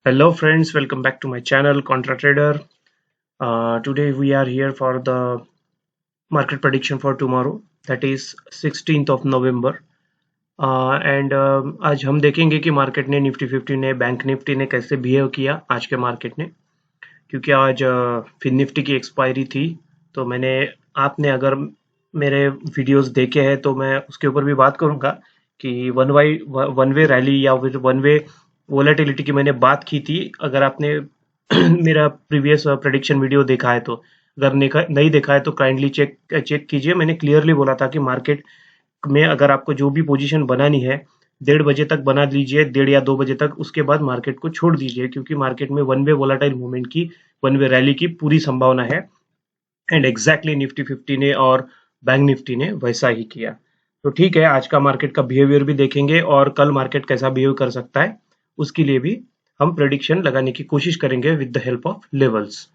Hello friends, welcome back to my channel Contra Trader. Today we are here for the market prediction for tomorrow, that is 16th of November. And आज हम देखेंगे कि market ने Nifty 50 ने bank Nifty ने कैसे behave किया आज के मार्केट ने, क्योंकि आज फिर निफ्टी की एक्सपायरी थी। तो मैंने आपने अगर मेरे वीडियोस देखे हैं तो मैं उसके ऊपर भी बात करूंगा कि वन वे रैली या फिर वन वे वोलेटिलिटी की मैंने बात की थी। अगर आपने मेरा प्रीवियस प्रेडिक्शन वीडियो देखा है तो, अगर नहीं देखा है तो काइंडली चेक चेक कीजिए। मैंने क्लियरली बोला था कि मार्केट में अगर आपको जो भी पोजीशन बनानी है 1:30 बजे तक बना लीजिए, 1:30 या 2 बजे तक। उसके बाद मार्केट को छोड़ दीजिए, क्योंकि मार्केट में वन वे वोलाटाइल मूवमेंट की, वन वे रैली की पूरी संभावना है। एंड एग्जैक्टली निफ्टी 50 ने और बैंक निफ्टी ने वैसा ही किया। तो ठीक है, आज का मार्केट का बिहेवियर भी देखेंगे और कल मार्केट कैसा बिहेव कर सकता है उसके लिए भी हम प्रेडिक्शन लगाने की कोशिश करेंगे with the help of levels.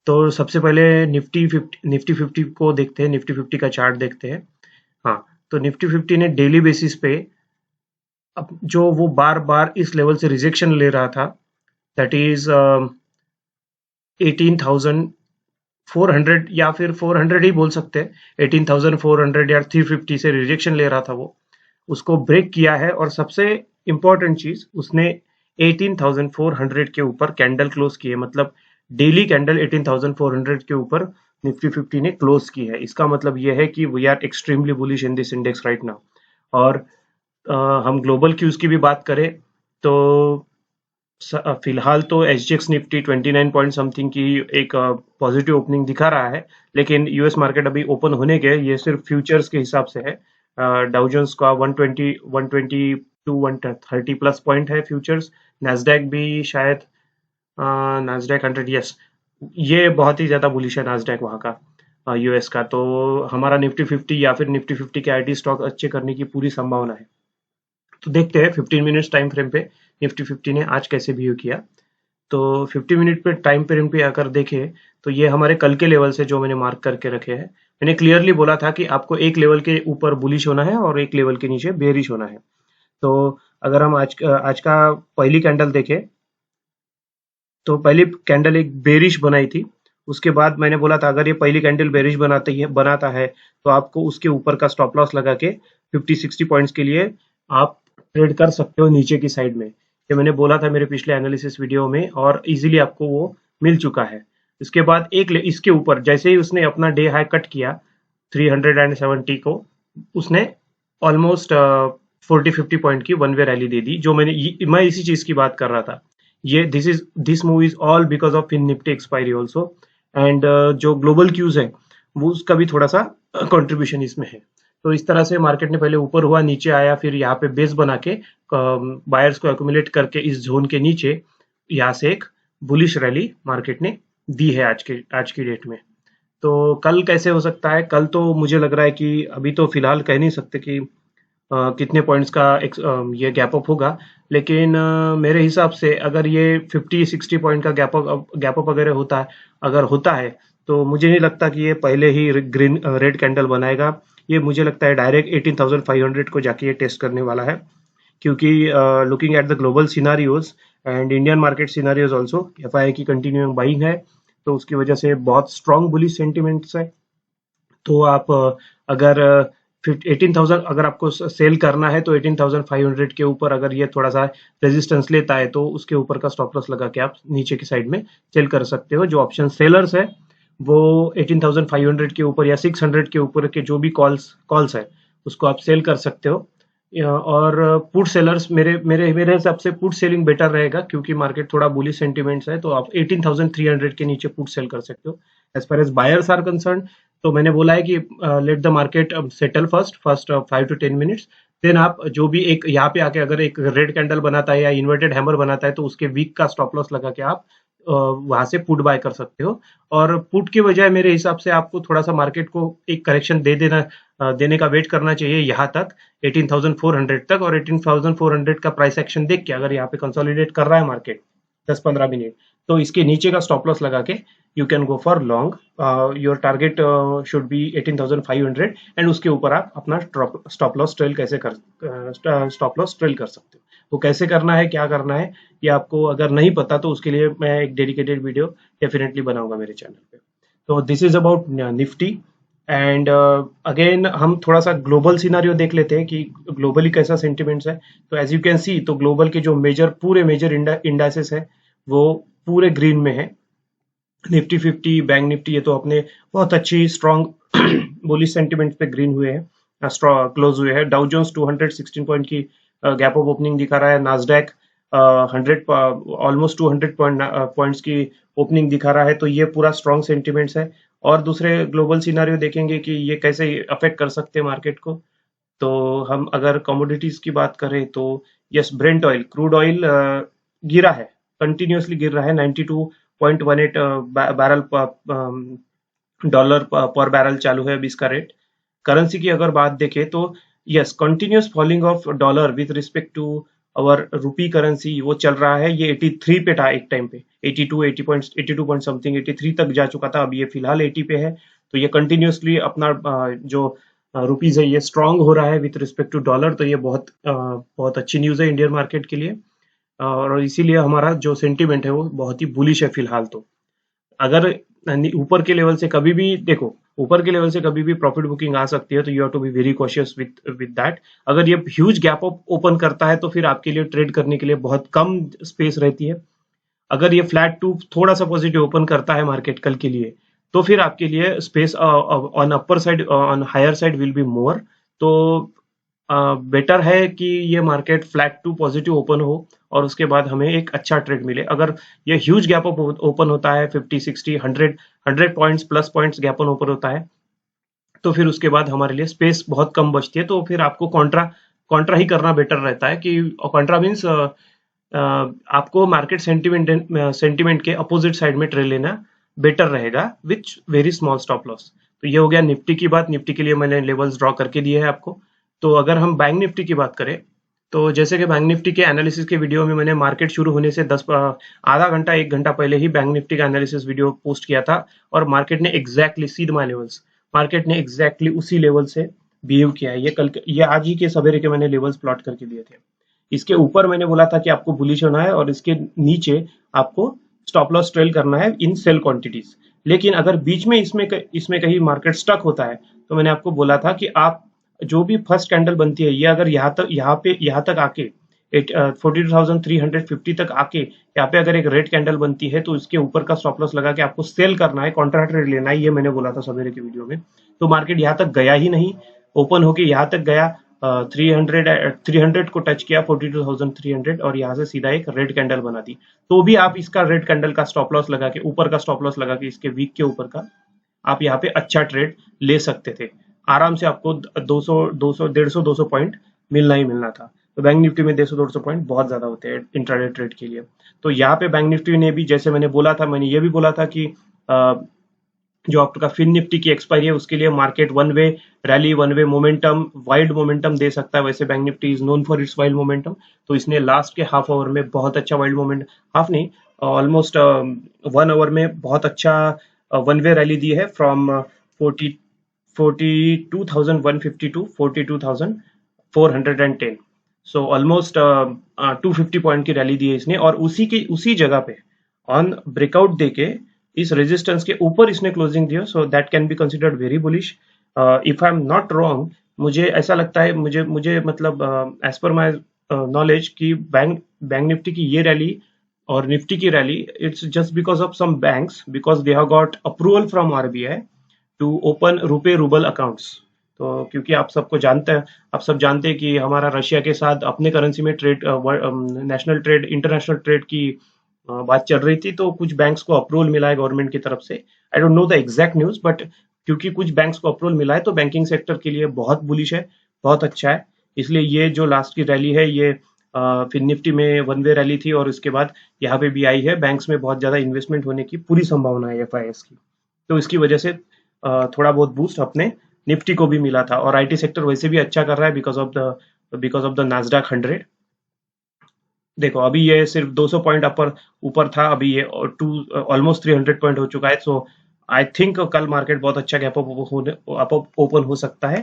तो सबसे पहले निफ्टी 50 को देखते हैं, निफ्टी 50 का चार्ट देखते हैं। हाँ, तो निफ्टी 50 ने डेली बेसिस पे अब जो वो बार बार इस लेवल से रिजेक्शन ले रहा था, दैट इज 18,400 या फिर 400 ही बोल सकते हैं, 18,400 या 350 से रिजेक्शन ले रहा था वो, उसको ब्रेक किया है। और सबसे इंपॉर्टेंट चीज, उसने 18,400 के ऊपर कैंडल क्लोज की है। मतलब डेली कैंडल 18,400 के ऊपर निफ्टी 50 ने क्लोज की है। इसका मतलब यह है कि we are extremely bullish in this index right now. और हम ग्लोबल क्यूज की भी बात करें तो फिलहाल तो एसजीएक्स निफ्टी 29 पॉइंट समथिंग की एक पॉजिटिव ओपनिंग दिखा रहा है, लेकिन यूएस मार्केट अभी ओपन होने के, ये सिर्फ फ्यूचर्स के हिसाब से है। डाउ जोन्स का 120 टू 130 प्लस पॉइंट है फ्यूचर्स। नैस्डैक भी शायद, नैस्डैक 100, यस, ये बहुत ही ज्यादा बुलिश है नैस्डैक वहाँ का, यूएस का। तो हमारा निफ्टी 50 या फिर निफ्टी 50 के आईटी स्टॉक अच्छे करने की पूरी संभावना है। तो देखते हैं 15 मिनट्स टाइम फ्रेम पे निफ्टी 50 ने आज कैसे व्यू किया। तो 50 मिनट पे टाइम फ्रेम पे अगर देखें तो ये हमारे कल के लेवल से जो मैंने मार्क करके रखे हैं। मैंने क्लियरली बोला था कि आपको एक लेवल के ऊपर बुलिश होना है और एक लेवल के नीचे बेरिश होना है। तो अगर हम आज का पहली कैंडल देखें तो पहली कैंडल एक बेरिश बनाई थी। उसके बाद मैंने बोला था अगर ये पहली कैंडल बेरिश बनाता है तो आपको उसके ऊपर का स्टॉप लॉस लगा के 50-60 पॉइंट्स के लिए आप ट्रेड कर सकते हो नीचे की साइड में। ये मैंने बोला था मेरे पिछले एनालिसिस वीडियो में और इजीली आपको वो मिल चुका है। इसके बाद इसके ऊपर जैसे ही उसने अपना डे हाई कट किया 370 को, उसने ऑलमोस्ट 40-50 पॉइंट की वन वे रैली दे दी। जो मैं इसी चीज की बात कर रहा था। ये this move is all because of in Nifty expiry also. And जो ग्लोबल क्यूज है वो उसका भी थोड़ा सा कंट्रीब्यूशन इसमें है। तो इस तरह से मार्केट ने पहले ऊपर हुआ, नीचे आया, फिर यहाँ पे बेस बना के बायर्स को एक्यूमुलेट करके इस जोन के नीचे यहाँ से एक बुलिश रैली मार्केट ने दी है आज की डेट में। तो कल कैसे हो सकता है? कल तो मुझे लग रहा है कि अभी तो फिलहाल कह नहीं सकते कि कितने पॉइंट्स का ये गैप अप होगा, लेकिन मेरे हिसाब से अगर ये 50-60 पॉइंट का गैप अप अगर होता है तो मुझे नहीं लगता कि ये पहले ही रेड कैंडल बनाएगा। ये मुझे लगता है डायरेक्ट 18,500 को जाके ये टेस्ट करने वाला है, क्योंकि looking at the global scenarios and Indian market scenarios also, FII की कंटिन्यूइंग बाइंग है, तो उसकी वजह से बहुत स्ट्रॉन्ग बुलिश सेंटिमेंट्स है। तो आप अगर 18,000 अगर आपको सेल करना है तो 18,500 के ऊपर अगर ये थोड़ा सा रेजिस्टेंस लेता है तो उसके ऊपर का स्टॉप लॉस लगा के आप नीचे की साइड में सेल कर सकते हो। जो ऑप्शन सेलर्स है वो 18,500 के ऊपर या 600 के ऊपर के जो भी कॉल्स है उसको आप सेल कर सकते हो। और पुट सेलर्स, मेरे मेरे मेरे हिसाब से पुट सेलिंग बेटर रहेगा, क्योंकि मार्केट थोड़ा बुलिश सेंटिमेंट्स है, तो आप 18,300 के नीचे पुट सेल कर सकते हो। As far as buyers are concern, तो मैंने बोला है कि let the market settle first 5 to 10 minutes. Then आप जो भी एक यहाँ पे आके अगर एक रेड कैंडल बनाता है या इन्वर्टेड हैमर बनाता है तो उसके वीक का स्टॉप लॉस लगा के आप वहां से पुट बाय कर सकते हो। और पुट के बजाय मेरे हिसाब से आपको थोड़ा सा मार्केट को एक करेक्शन देने का वेट करना चाहिए यहाँ तक, 18,400 तक। और 18,400 का प्राइस एक्शन देख के अगर यहाँ पे कंसोलिडेट कर रहा है मार्केट 10-15 मिनट, तो इसके नीचे का स्टॉप लॉस लगा के you can go for long. Your target should be 18,500 and उसके ऊपर आप अपना स्टॉप लॉस ट्रेल कर सकते हो। वो कैसे करना है, क्या करना है, ये आपको अगर नहीं पता तो उसके लिए मैं एक डेडिकेटेड वीडियो डेफिनेटली बनाऊंगा मेरे चैनल पे। तो this is about Nifty. And again हम थोड़ा सा ग्लोबल सिनारियो देख लेते हैं कि ग्लोबली कैसा सेंटिमेंट्स है। तो एज यू कैन सी, तो ग्लोबल के जो पूरे मेजर इंडाइसेस है वो पूरे ग्रीन में है। निफ्टी 50, बैंक निफ्टी, ये तो अपने बहुत अच्छी स्ट्रॉन्ग बुलिश सेंटिमेंट पे ग्रीन हुए हैं, स्ट्रॉन्ग क्लोज हुए हैं। डाउ जोन्स 216 पॉइंट की गैप ऑफ ओपनिंग दिखा रहा है। नास्डैक 100 ऑलमोस्ट 200 पॉइंट्स की ओपनिंग दिखा रहा है। तो ये पूरा स्ट्रॉन्ग सेंटिमेंट्स है। और दूसरे ग्लोबल सिनारियो देखेंगे कि ये कैसे अफेक्ट कर सकते हैं मार्केट को। तो हम अगर कमोडिटीज की बात करें तो yes, Brent oil, crude oil गिरा है, कंटिन्यूअसली गिर रहा है। 92.18 बैरल डॉलर पर बैरल चालू है अभी इसका रेट। करेंसी की अगर बात देखें तो yes, continuous falling of dollar with respect to our rupee currency वो चल रहा है। ये 83 पे था एक टाइम पे, 82 पॉइंट समथिंग 83 तक जा चुका था। अभी ये फिलहाल 80 पे है। तो ये कंटिन्यूअसली अपना जो रुपीज है ये स्ट्रांग हो रहा है विथ रिस्पेक्ट टू डॉलर। तो ये बहुत अच्छी न्यूज है इंडियन मार्केट के लिए। और इसीलिए हमारा जो सेंटीमेंट है वो बहुत ही बुलिश है फिलहाल। तो अगर ऊपर के लेवल से कभी भी देखो, ऊपर के लेवल से कभी भी प्रॉफिट बुकिंग आ सकती है, तो you have to be very cautious with that. अगर ये ह्यूज गैप अप ओपन करता है तो फिर आपके लिए ट्रेड करने के लिए बहुत कम स्पेस रहती है। अगर ये फ्लैट टू थोड़ा सा पॉजिटिव ओपन करता है मार्केट कल के लिए, तो फिर आपके लिए space on upper side, on higher side will be more. तो बेटर है कि ये market flat to positive open हो और उसके बाद हमें एक अच्छा ट्रेड मिले। अगर ये ह्यूज गैप अप ओपन होता है, 50, 60, 100 points plus points gap open होता है, तो फिर उसके बाद हमारे लिए स्पेस बहुत कम बचती है। तो फिर आपको कॉन्ट्रा कॉन्ट्रा ही करना बेटर रहता है। कि कॉन्ट्रा मीन्स आपको मार्केट सेंटिमेंट के अपोजिट साइड में ट्रेड लेना बेटर रहेगा which very small stop loss. तो ये हो गया निफ्टी की बात। निफ्टी के लिए मैंने लेवल्स ड्रॉ करके दिए हैं आपको। तो अगर हम बैंक निफ्टी की बात करें, तो जैसे कि बैंक निफ्टी के एनालिसिस के वीडियो में मैंने मार्केट शुरू होने से आधा घंटा 1 घंटा पहले ही बैंक निफ्टी का एनालिसिस वीडियो पोस्ट किया था। और मार्केट ने एग्जैक्टली सीड माई लेवल्स, मार्केट ने एग्जैक्टली उसी लेवल से बिहेव किया है। ये आज ही के सवेरे के मैंने लेवल्स प्लॉट करके दिए थे। इसके ऊपर मैंने बोला था कि आपको बुलिश होना है और इसके नीचे आपको स्टॉप लॉस ट्रेल करना है इन सेल क्वांटिटीज। लेकिन अगर बीच में इसमें कहीं मार्केट स्टक होता है, तो मैंने आपको बोला था कि आप जो भी फर्स्ट कैंडल बनती है, ये अगर यहाँ तक आके 42,350 तक आके यहाँ पे अगर एक रेड कैंडल बनती है, तो इसके ऊपर का स्टॉप लॉस लगा के आपको सेल करना है, कॉन्ट्रा ट्रेड लेना है। ये मैंने बोला था सवेरे के वीडियो में। तो मार्केट यहाँ तक गया ही नहीं, ओपन होके यहाँ तक गया, 300 को टच किया, 42,300, और यहाँ से सीधा एक रेड कैंडल बना दी। तो भी आप इसका रेड कैंडल का स्टॉप लॉस लगा के, ऊपर का स्टॉप लॉस लगा के, इसके वीक के ऊपर का आप यहाँ पे अच्छा ट्रेड ले सकते थे। आराम से आपको 200, 200, 150, 200 पॉइंट मिलना ही मिलना था। तो बैंक निफ्टी में 150-150 पॉइंट बहुत ज्यादा होते हैं इंट्राडे ट्रेड के लिए। तो यहाँ पे बैंक निफ्टी ने भी, जैसे मैंने बोला था, मैंने ये भी बोला था कि जो आपका फिन निफ्टी की एक्सपायरी है उसके लिए market one way rally, one way momentum, wide momentum दे सकता है। वैसे bank Nifty is known for its wide momentum. तो इसने लास्ट के हाफ आवर में बहुत अच्छा वाइड मोमेंट, हाफ नहीं, ऑलमोस्ट 1 आवर में बहुत अच्छा वन वे रैली दी है, from 42,150 to 42,410। So almost 250 point की रैली दी है इसने। और उसी जगह पे ऑन ब्रेकआउट देके इस रेजिस्टेंस के ऊपर इसने क्लोजिंग दिया। So that can be considered very bullish. If I am not wrong, मुझे ऐसा लगता है, मुझे मतलब एज पर माय नॉलेज कि बैंक निफ्टी की ये रैली और निफ्टी की rally, it's just because of some banks, because they have got approval from RBI to open rupee rouble accounts. तो क्योंकि आप सब जानते हैं कि हमारा रशिया के साथ अपने करेंसी में ट्रेड, इंटरनेशनल ट्रेड की बात चल रही थी। तो कुछ बैंक्स को अप्रूवल मिला है गवर्नमेंट की तरफ से। I don't know the exact news, but क्योंकि कुछ बैंक्स को अप्रूवल मिला है तो बैंकिंग सेक्टर के लिए बहुत बुलिश है, बहुत अच्छा है। इसलिए ये जो लास्ट की रैली है, ये फिर निफ्टी में वन वे रैली थी और उसके बाद यहाँ पे भी आई है। बैंक्स में बहुत ज्यादा इन्वेस्टमेंट होने की पूरी संभावना है एफआईएस की। तो इसकी वजह से थोड़ा बहुत बूस्ट अपने निफ्टी को भी मिला था। और आईटी सेक्टर वैसे भी अच्छा कर रहा है बिकॉज ऑफ द नास्डैक 100। देखो अभी ये सिर्फ 200 पॉइंट ऊपर था, अभी ये ऑलमोस्ट 300 पॉइंट हो चुका है। सो आई थिंक कल मार्केट बहुत अच्छा गैप अप ओपन हो सकता है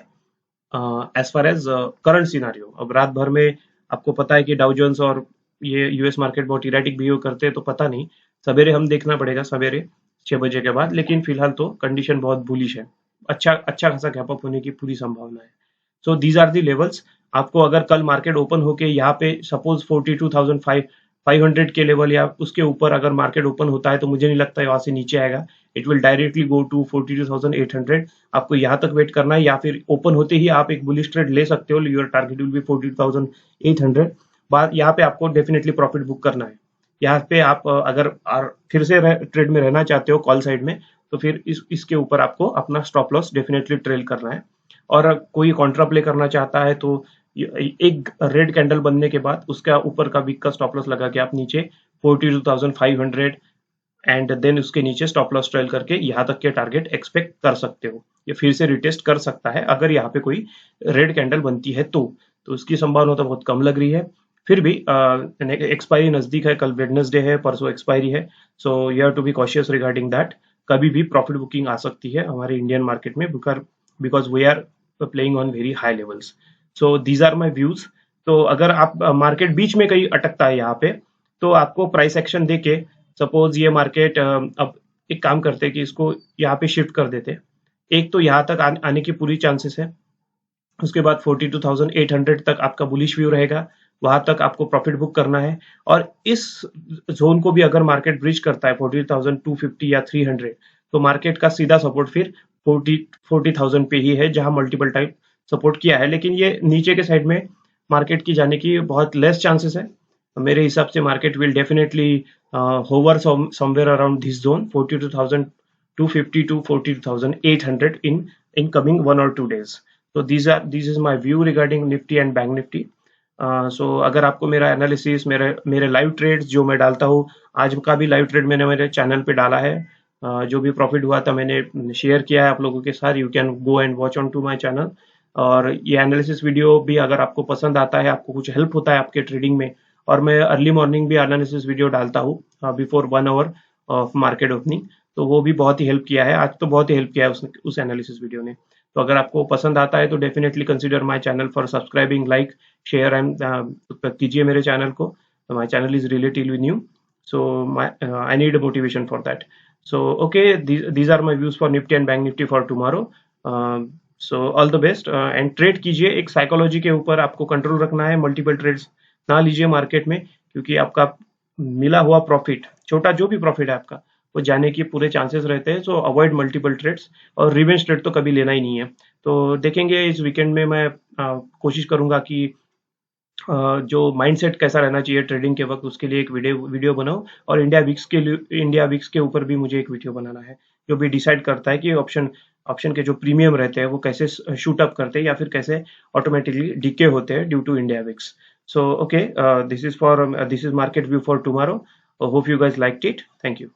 as far as current scenario. अब रात भर में आपको पता है कि डाउ जोन्स और ये यूएस मार्केट बहुत इरेटिक बिहेव करते हैं, तो पता नहीं, सवेरे हम देखना पड़ेगा, सवेरे 6 बजे के बाद। लेकिन फिलहाल तो कंडीशन बहुत बुलिश है, अच्छा अच्छा खासा गैप अप होने की पूरी संभावना है। So these are the levels. आपको अगर कल मार्केट ओपन होके यहाँ पे सपोज 42,500 के लेवल या उसके ऊपर अगर मार्केट ओपन होता है, तो मुझे नहीं लगता है वहां से नीचे आएगा। It will directly go to 42,800। आपको यहाँ तक वेट करना है, या फिर ओपन होते ही आप एक बुलिश ट्रेड ले सकते हो। Your target will be 42,800। बाद यहाँ पे आपको डेफिनेटली प्रॉफिट बुक करना है। यहाँ पे आप अगर फिर से ट्रेड में रहना चाहते हो कॉल साइड में, तो फिर इसके ऊपर आपको अपना स्टॉप लॉस डेफिनेटली ट्रेल करना है। और कोई कॉन्ट्रा प्ले करना चाहता है, तो एक रेड कैंडल बनने के बाद उसका ऊपर का वीक का स्टॉप लॉस लगा के आप नीचे 42,500 एंड देन उसके नीचे स्टॉप लॉस ट्रेल करके यहाँ तक के टारगेट एक्सपेक्ट कर सकते हो। ये फिर से रिटेस्ट कर सकता है अगर यहाँ पे कोई रेड कैंडल बनती है तो उसकी संभावना तो बहुत कम लग रही है। फिर भी एक्सपायरी नजदीक है, कल वेडनेसडे है, परसों एक्सपायरी है। So you have to be cautious regarding that. कभी भी प्रॉफिट बुकिंग आ सकती है हमारे इंडियन मार्केट में, because we are playing on very high levels. So these are my views. तो अगर आप मार्केट बीच में कहीं अटकता है यहाँ पे, तो आपको प्राइस एक्शन देके, सपोज ये मार्केट अब एक काम करते हैं कि इसको यहाँ पे शिफ्ट कर देते हैं। एक तो यहाँ तक आने की पूरी चांसेस है, उसके बाद 42,800 तक आपका बुलिश व्यू रहेगा, वहां तक आपको प्रॉफिट बुक करना है। और इस जोन को भी अगर मार्केट ब्रिज करता है 42,250 या 300, तो मार्केट का सीधा सपोर्ट फिर 40,000 पे ही है, जहां मल्टीपल टाइम सपोर्ट किया है। लेकिन ये नीचे के साइड में मार्केट की जाने की बहुत लेस चांसेस है। मेरे हिसाब से market will definitely hover somewhere around this zone 42,250 to 42,800 in coming 1 or 2 days. So this is my view regarding Nifty and Bank Nifty. So अगर आपको मेरा एनालिसिस, मेरे लाइव ट्रेड्स जो मैं डालता हूँ, आज का भी लाइव ट्रेड मैंने मेरे चैनल पे डाला है। जो भी प्रॉफिट हुआ था मैंने शेयर किया है आप लोगों के साथ। You can go and watch on to my channel. और ये एनालिसिस वीडियो भी अगर आपको पसंद आता है, आपको कुछ हेल्प होता है आपके ट्रेडिंग में, और मैं अर्ली मॉर्निंग भी एनालिसिस वीडियो डालता हूँ before 1 hour of market opening, तो वो भी बहुत ही हेल्प किया है। आज तो बहुत ही हेल्प किया है उस एनालिसिस वीडियो ने। तो अगर आपको पसंद आता है तो definitely consider my channel for subscribing, like, share and कीजिए मेरे चैनल को। My channel is relatively new, so I need a motivation for that. So okay, these are my views for Nifty and bank Nifty for tomorrow. So all the best and trade कीजिए। एक psychology के ऊपर आपको control रखना है, multiple trades ना लीजिए market में, क्योंकि आपका मिला हुआ प्रॉफिट, छोटा जो भी प्रॉफिट है आपका, वो जाने के पूरे चांसेस रहते हैं। सो अवॉइड मल्टीपल ट्रेड्स, और रिवेंज ट्रेड तो कभी लेना ही नहीं है। तो देखेंगे इस वीकेंड में मैं कोशिश करूंगा कि जो माइंडसेट कैसा रहना चाहिए ट्रेडिंग के वक्त, उसके लिए एक वीडियो बनाऊं। और इंडिया विक्स के ऊपर भी मुझे एक वीडियो बनाना है, जो भी डिसाइड करता है कि ऑप्शन के जो प्रीमियम रहते हैं वो कैसे शूट अप करते हैं या फिर कैसे ऑटोमेटिकली डीके होते हैं due to India VIX. So okay, this is market view for tomorrow. Hope you guys liked it. Thank you.